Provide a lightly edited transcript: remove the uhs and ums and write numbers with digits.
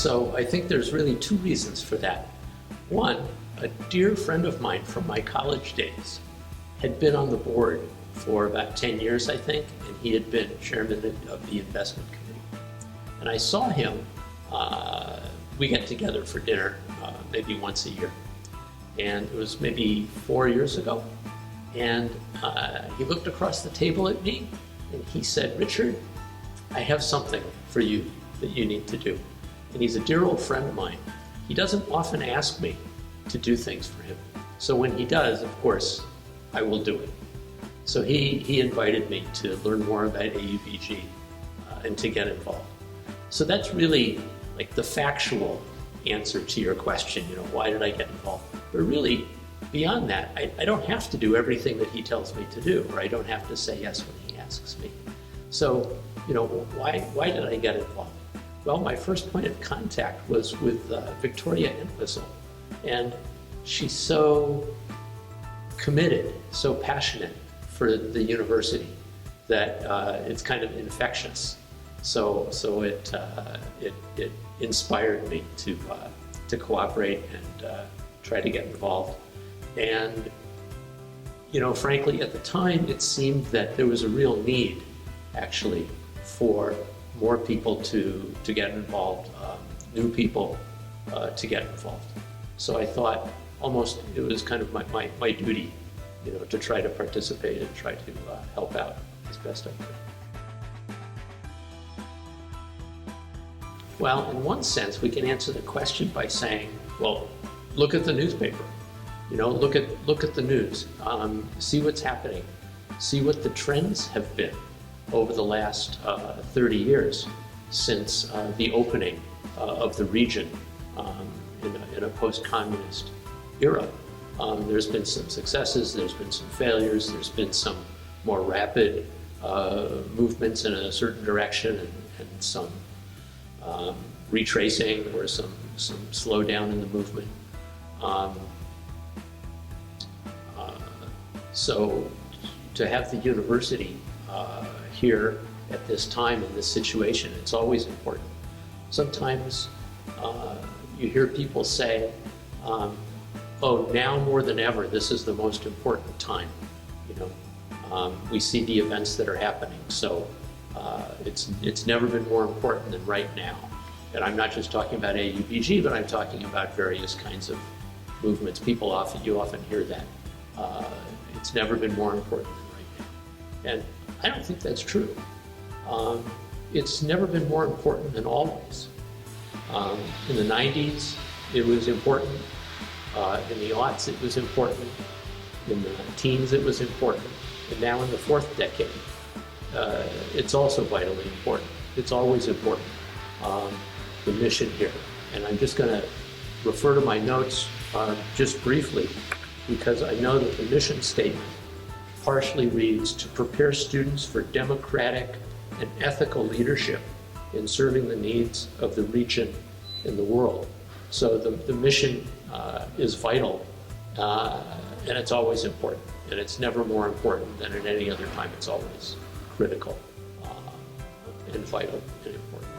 So I think there's really two reasons for that. One, a dear friend of mine from my college days had been on the board for about 10 years, I think, and he had been chairman of the investment committee. And I saw him, we get together for dinner maybe once a year. And it was maybe 4 years ago. And he looked across the table at me and he said, "Richard, I have something for you that you need to do." And he's a dear old friend of mine. He doesn't often ask me to do things for him. So when he does, of course, I will do it. So he invited me to learn more about AUBG and to get involved. So that's really like the factual answer to your question, why did I get involved? But really, beyond that, I don't have to do everything that he tells me to do, or I don't have to say yes when he asks me. So, why did I get involved? Well, my first point of contact was with Victoria Entwistle, and she's so committed, so passionate for the university that it's kind of infectious. So it inspired me to cooperate and try to get involved. And frankly, at the time, it seemed that there was a real need, actually, for more people to get involved, new people to get involved. So I thought almost it was kind of my duty, to try to participate and try to help out as best I could. Well, in one sense, we can answer the question by saying, well, look at the newspaper. Look at the news. See what's happening. See what the trends have been over the last 30 years since the opening of the region in a post-communist era. There's been some successes, there's been some failures, there's been some more rapid movements in a certain direction and some retracing or some slowdown in the movement. So to have the university here at this time in this situation, it's always important. Sometimes you hear people say, oh, now more than ever, this is the most important time. We see the events that are happening, so it's never been more important than right now. And I'm not just talking about AUBG, but I'm talking about various kinds of movements. You often hear that. It's never been more important than right now. And I don't think that's true. It's never been more important than always. In the 90s, it was important. In the aughts, it was important. In the teens, it was important. And now in the fourth decade, it's also vitally important. It's always important, the mission here. And I'm just going to refer to my notes just briefly, because I know that the mission statement partially reads, to prepare students for democratic and ethical leadership in serving the needs of the region and the world. So the mission is vital, and it's always important. And it's never more important than at any other time. It's always critical and vital and important.